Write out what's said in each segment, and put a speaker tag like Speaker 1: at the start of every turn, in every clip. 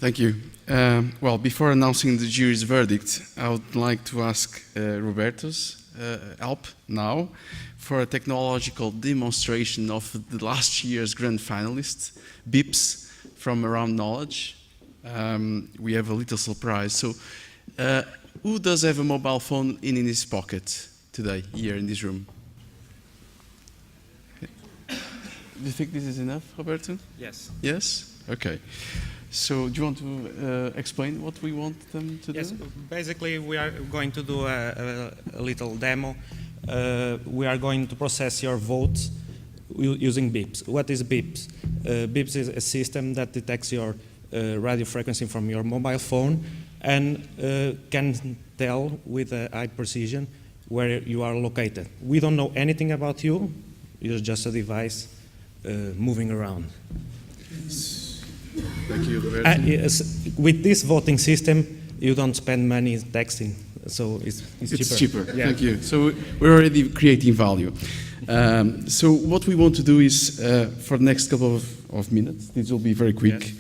Speaker 1: Thank you. Well, before announcing the jury's verdict, I would like to ask Roberto's help now for a technological demonstration of the last year's grand finalists, BIPs from Around Knowledge. We have a little surprise. So, who does have a mobile phone in his pocket today, here in this room? Do you think this is enough, Roberto?
Speaker 2: Yes.
Speaker 1: Yes? Okay. So do you want to explain what we want them to
Speaker 2: Yes,
Speaker 1: do?
Speaker 2: basically we are going to do a little demo. We are going to process your votes using BIPs. What is BIPs? BIPs is a system that detects your radio frequency from your mobile phone and can tell with a high precision where you are located. We don't know anything about you. You're just a device moving around.
Speaker 1: Thank you, Roberto.
Speaker 2: Yes, with this voting system, you don't spend money texting, so it's cheaper.
Speaker 1: Yeah. Thank you. So we're already creating value. So what we want to do is, for the next couple of minutes, this will be very quick,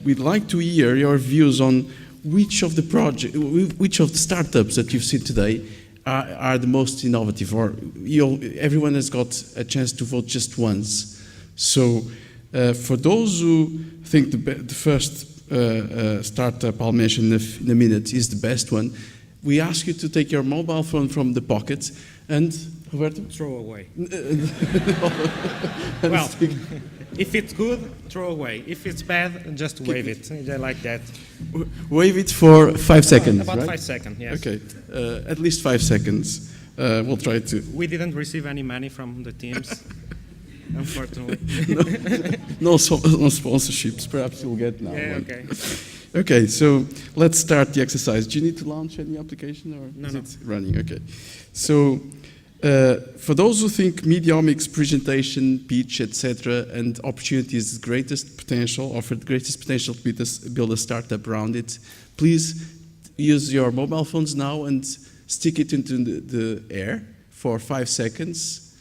Speaker 1: we'd like to hear your views on which of the startups that you've seen today are the most innovative, or everyone has got a chance to vote just once. So for those who think the first startup I'll mention in a minute is the best one, we ask you to take your mobile phone from the pocket and, Roberto?
Speaker 2: Throw away. Well, if it's good, throw away. If it's bad, just wave it. Like that.
Speaker 1: Wave it for 5 seconds,
Speaker 2: About
Speaker 1: right?
Speaker 2: 5 seconds, yes.
Speaker 1: Okay, at least 5 seconds. We'll try to.
Speaker 2: We didn't receive any money from the teams, unfortunately.
Speaker 1: No sponsorships, perhaps you'll get now.
Speaker 2: Yeah,
Speaker 1: like.
Speaker 2: okay.
Speaker 1: Okay, so let's start the exercise. Do you need to launch any application, or
Speaker 2: No,
Speaker 1: is
Speaker 2: no.
Speaker 1: it running? Okay. So for those who think Mediomic's presentation, pitch, etc., and opportunity is the greatest potential, offer the greatest potential to build a startup around it, please use your mobile phones now and stick it into the air for 5 seconds.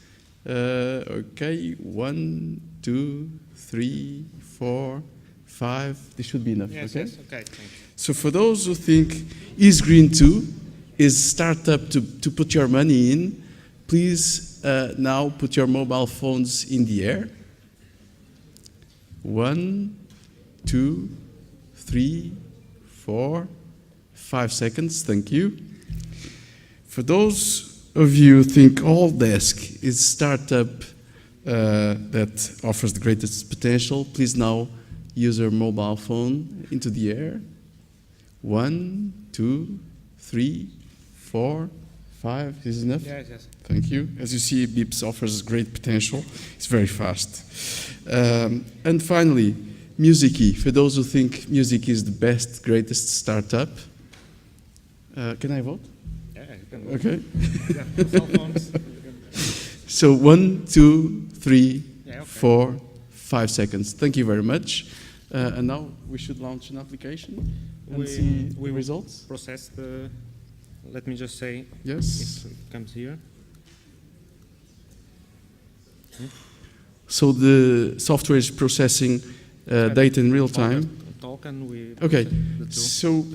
Speaker 1: Okay, 1, 2, 3, 4, 5. This should be enough.
Speaker 2: Yes,
Speaker 1: okay?
Speaker 2: yes, okay, thank you.
Speaker 1: So for those who think is green too, is startup to put your money in, please now put your mobile phones in the air. 1, 2, 3, 4, 5 seconds. Thank you. For those of you who think Alldesk is startup that offers the greatest potential, please now use your mobile phone into the air. 1, 2, 3, 4, 5. This is enough?
Speaker 2: Yes, yes.
Speaker 1: Thank you. As you see, BIPS offers great potential. It's very fast. And finally, Musicy. For those who think music is the best, greatest startup. Can I vote?
Speaker 2: Yeah, you can.
Speaker 1: Okay.
Speaker 2: Yeah, cell phones.
Speaker 1: So 1, 2, 3,
Speaker 2: Yeah, okay.
Speaker 1: 4, 5 seconds. Thank you very much. And now we should launch an application and see
Speaker 2: We will
Speaker 1: results.
Speaker 2: process the. Let me just say.
Speaker 1: Yes.
Speaker 2: It comes here.
Speaker 1: So the software is processing data in real time.
Speaker 2: Talk and we.
Speaker 1: Okay.
Speaker 2: The two.
Speaker 1: So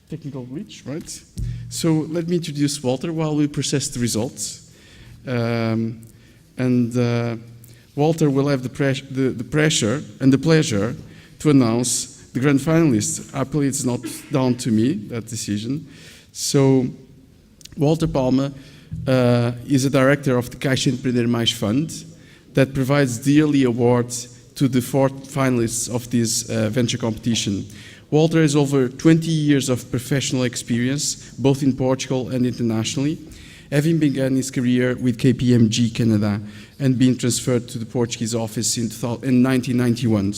Speaker 1: technical glitch, right? So let me introduce Walter while we process the results. Walter will have the pressure and the pleasure to announce the grand finalists. Happily, it's not down to me, that decision. So Walter Palma is a director of the Caixa Empreender Mais Fund that provides the yearly award to the 4 finalists of this venture competition. Walter has over 20 years of professional experience, both in Portugal and internationally, having begun his career with KPMG Canada and been transferred to the Portuguese office in 1991.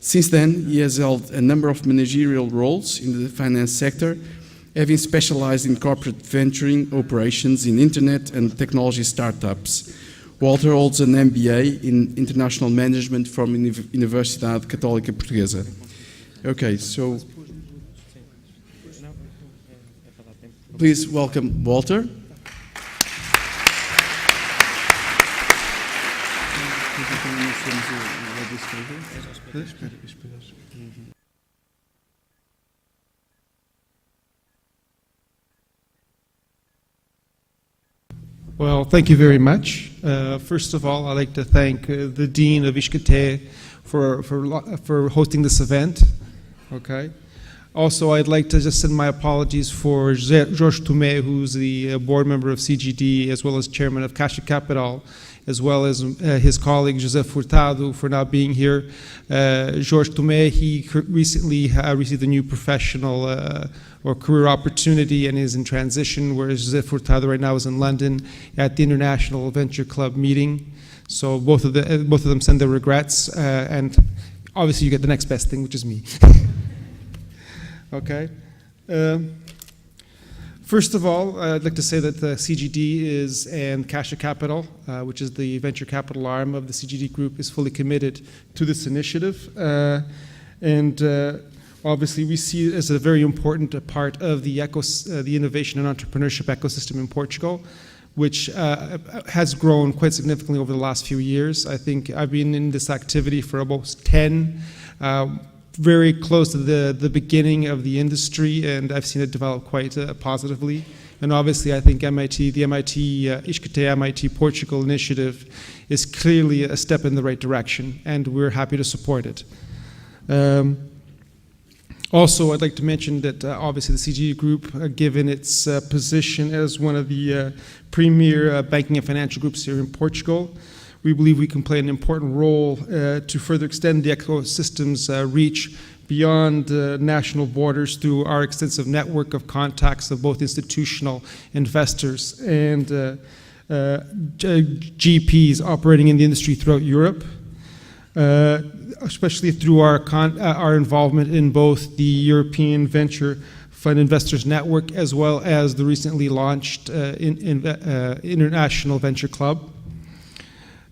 Speaker 1: Since then, he has held a number of managerial roles in the finance sector, having specialized in corporate venturing operations in internet and technology startups. Walter holds an MBA in international management from Universidade Católica Portuguesa. Okay, so please welcome Walter.
Speaker 3: Well, thank you very much. First of all, I'd like to thank the Dean of ISCTE for hosting this event. Okay. Also, I'd like to just send my apologies for Georges Toumet, who's the board member of CGD, as well as chairman of Caixa Capital, as well as his colleague José Furtado for not being here. Georges Toumet, he recently received a new professional or career opportunity and is in transition, whereas José Furtado right now is in London at the International Venture Club meeting. So both of them send their regrets, and obviously you get the next best thing, which is me. Okay. First of all, I'd like to say that the CGD and Caixa Capital, which is the venture capital arm of the CGD group, is fully committed to this initiative. Obviously, we see it as a very important part of the innovation and entrepreneurship ecosystem in Portugal, which has grown quite significantly over the last few years. I think I've been in this activity for almost 10, very close to the beginning of the industry, and I've seen it develop quite positively. And obviously, I think the ISCTE MIT Portugal initiative is clearly a step in the right direction, and we're happy to support it. Also, I'd like to mention that obviously the CGD Group, given its position as one of the premier banking and financial groups here in Portugal, we believe we can play an important role to further extend the ecosystem's reach beyond national borders through our extensive network of contacts of both institutional investors and GPs operating in the industry throughout Europe. Especially through our involvement in both the European Venture Fund Investors Network as well as the recently launched International Venture Club.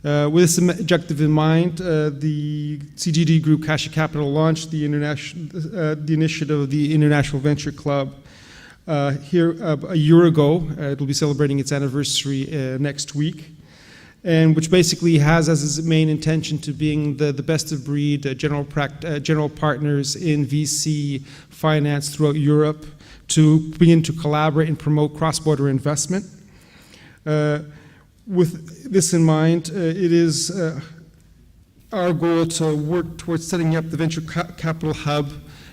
Speaker 3: With this objective in mind, the CGD Group Caixa Capital launched the initiative of the International Venture Club here a year ago. It'll be celebrating its anniversary next week, and which basically has as its main intention to being the best of breed general partners in VC finance throughout Europe to begin to collaborate and promote cross-border investment. With this in mind, it is our goal to work towards setting up the Venture Capital Hub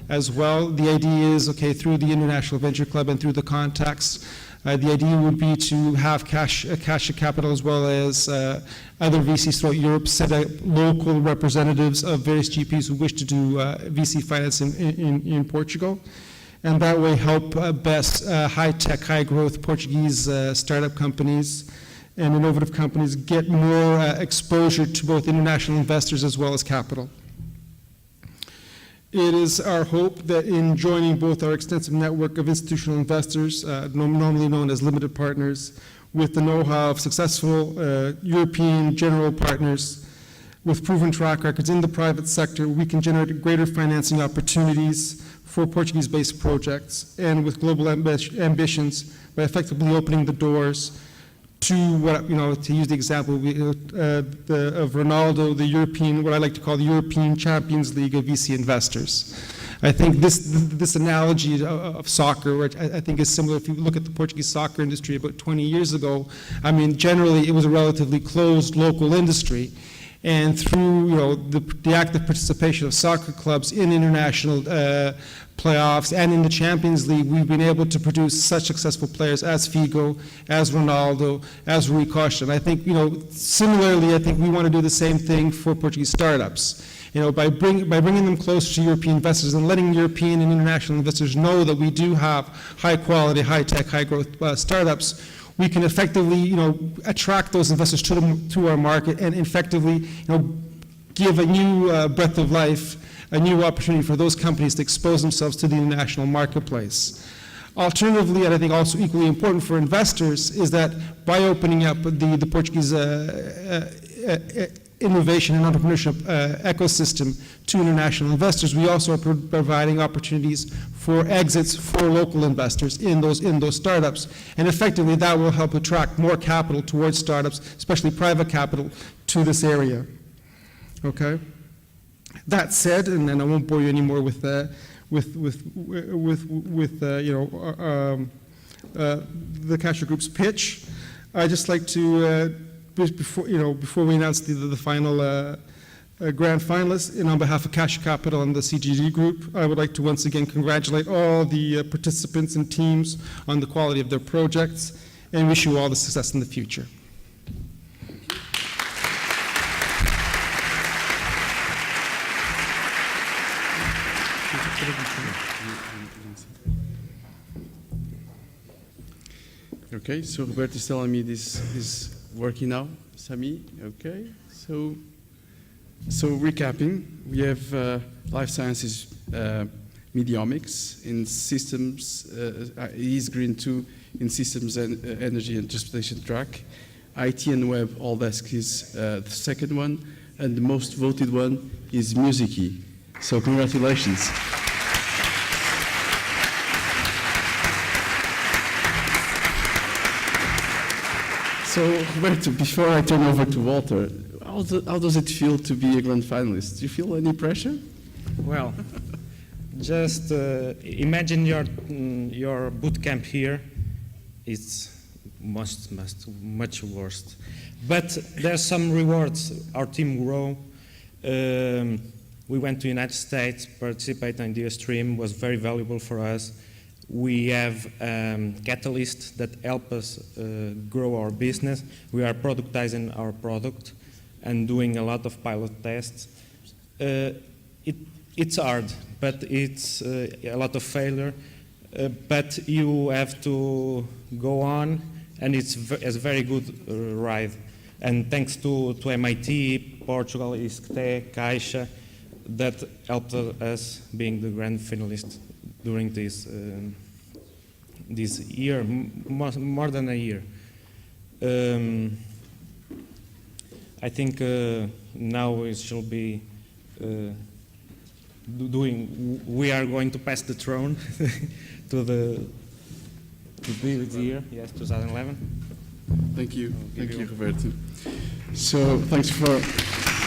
Speaker 3: as well. The idea is, okay, through the International Venture Club and through the contacts, the idea would be to have Caixa Capital as well as other VCs throughout Europe set up local representatives of various GPs who wish to do VC finance in Portugal, and that way help best high-tech, high-growth Portuguese startup companies and innovative companies get more exposure to both international investors as well as capital. It is our hope that in joining both our extensive network of institutional investors, normally known as limited partners, with the know-how of successful European general partners with proven track records in the private sector, we can generate greater financing opportunities for Portuguese-based projects and with global ambitions by effectively opening the doors to what, to use the example of Ronaldo, the European, what I like to call the European Champions League of VC investors. I think this analogy of soccer, which I think is similar. If you look at the Portuguese soccer industry about 20 years ago, I mean, generally it was a relatively closed local industry. And through the active participation of soccer clubs in international playoffs and in the Champions League, we've been able to produce such successful players as Figo, as Ronaldo, as Rui Costa. And I think, similarly, I think we want to do the same thing for Portuguese startups. By bringing them closer to European investors and letting European and international investors know that we do have high-quality, high-tech, high-growth startups, we can effectively, attract those investors to our market and effectively, give a new breath of life, a new opportunity for those companies to expose themselves to the international marketplace. Alternatively, and I think also equally important for investors, is that by opening up the Portuguese innovation and entrepreneurship ecosystem to international investors, we also are providing opportunities for exits for local investors in those startups, and effectively that will help attract more capital towards startups, especially private capital, to this area. Okay. That said, and then I won't bore you anymore with the Casher Group's pitch. I'd just like to, before we announce the final grand finalists, and on behalf of Casher Capital and the CGG Group, I would like to once again congratulate all the participants and teams on the quality of their projects, and wish you all the success in the future.
Speaker 1: Okay, so Roberto is telling me this is working now. Sami, okay. So recapping, we have life sciences, mediomics in systems, is Green 2 in systems and energy and transportation track. IT and web, all desk is the second one, and the most voted one is Musicy. So congratulations. So, Roberto, before I turn over to Walter, how does it feel to be a grand finalist? Do you feel any pressure?
Speaker 2: Well, just imagine your boot camp here. It's much worse. But there's some rewards. Our team grew. We went to United States, participated in the stream, was very valuable for us. We have catalysts that help us grow our business. We are productizing our product and doing a lot of pilot tests. It's hard, but it's a lot of failure. But you have to go on, and it's a very good ride. And thanks to MIT, Portugal, ISCTE, Caixa, that helped us being the grand finalist during this year, more than a year. I think now we shall be we are going to pass the throne to this year, yes, 2011.
Speaker 1: Thank you, Roberto. So thanks for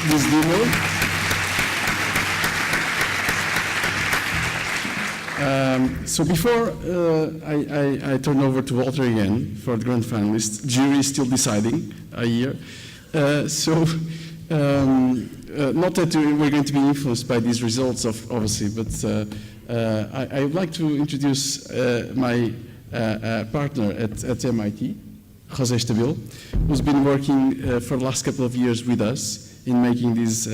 Speaker 1: this demo. So before I turn over to Walter again for the grand finalists, jury is still deciding a year. Not that we're going to be influenced by these results, obviously, but I would like to introduce my partner at MIT, José Estabil, who's been working for the last couple of years with us in making this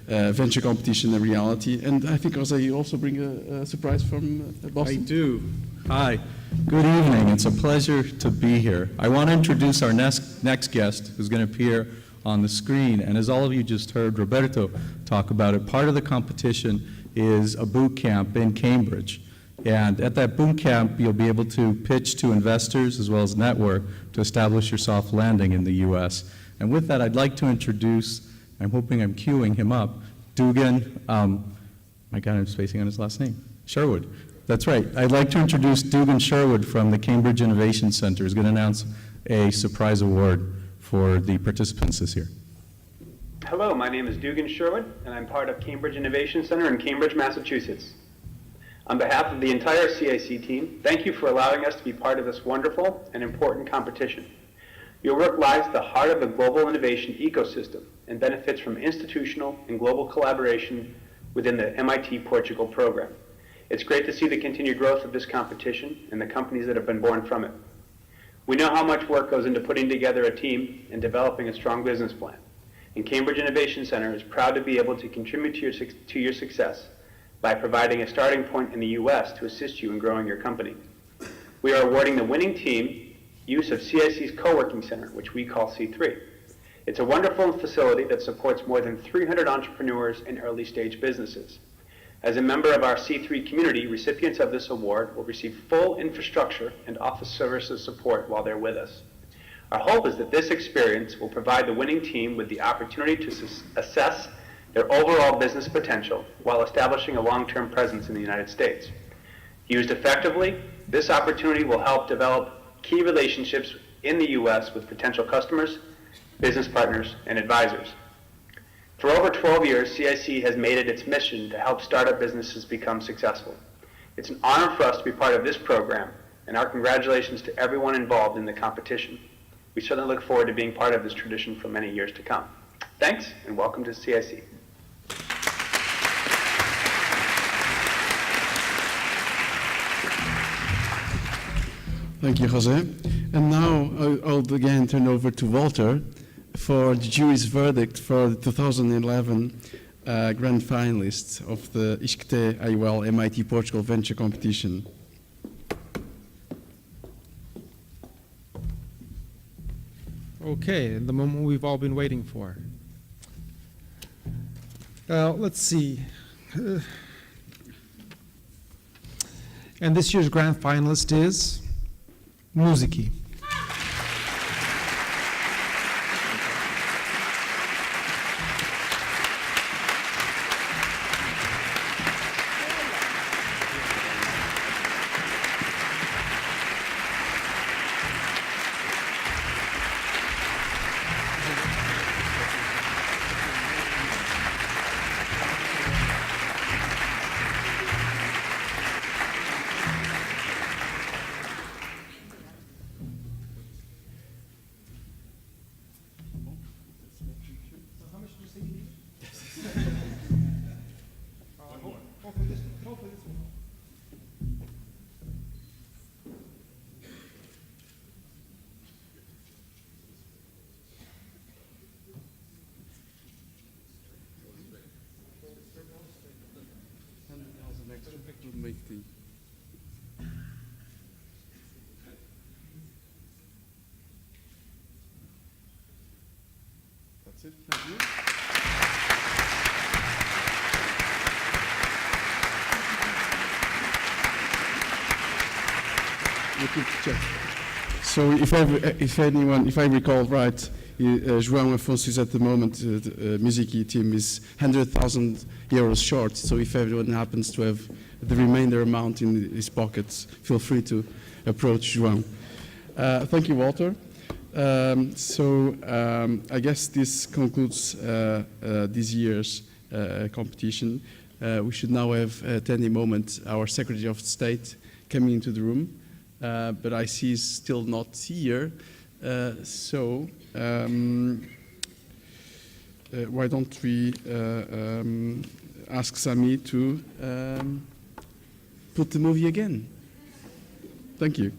Speaker 1: venture competition a reality. And I think, Jose, you also bring a surprise from Boston?
Speaker 4: I do. Hi. Good evening. It's a pleasure to be here. I want to introduce our next guest, who's going to appear on the screen. And as all of you just heard Roberto talk about it, part of the competition is a boot camp in Cambridge. And at that boot camp, you'll be able to pitch to investors as well as network to establish your soft landing in the U.S. And with that, I'd like to introduce, I'm hoping I'm queuing him up, Dugan, my God, I'm spacing on his last name, Sherwood. That's right. I'd like to introduce Dugan Sherwood from the Cambridge Innovation Center, who's going to announce a surprise award for the participants this year.
Speaker 5: Hello, my name is Dugan Sherwood, and I'm part of Cambridge Innovation Center in Cambridge, Massachusetts. On behalf of the entire CIC team, thank you for allowing us to be part of this wonderful and important competition. Your work lies at the heart of the global innovation ecosystem and benefits from institutional and global collaboration within the MIT Portugal program. It's great to see the continued growth of this competition and the companies that have been born from it. We know how much work goes into putting together a team and developing a strong business plan. And Cambridge Innovation Center is proud to be able to contribute to your success by providing a starting point in the U.S. to assist you in growing your company. We are awarding the winning team use of CIC's co-working center, which we call C3. It's a wonderful facility that supports more than 300 entrepreneurs and early-stage businesses. As a member of our C3 community, recipients of this award will receive full infrastructure and office services support while they're with us. Our hope is that this experience will provide the winning team with the opportunity to assess their overall business potential while establishing a long-term presence in the United States. Used effectively, this opportunity will help develop key relationships in the U.S. with potential customers, business partners, and advisors. For over 12 years, CIC has made it its mission to help startup businesses become successful. It's an honor for us to be part of this program, and our congratulations to everyone involved in the competition. We certainly look forward to being part of this tradition for many years to come. Thanks, and welcome to CIC.
Speaker 1: Thank you, Jose. And now I'll again turn over to Walter for the jury's verdict for the 2011 grand finalists of the ISCTE AIUL MIT Portugal Venture Competition.
Speaker 3: Okay, the moment we've all been waiting for. Let's see. And this year's grand finalist is Musiki.
Speaker 1: That's it. Thank you. So if I recall right, João Afonso is at the moment, the Musiki team is 100,000 euros short. So if everyone happens to have the remainder amount in his pockets, feel free to approach João. Thank you, Walter. I guess this concludes this year's competition. We should now have at any moment our Secretary of State coming into the room, but I see he's still not here. Why don't we ask Sami to put the movie again? Thank you.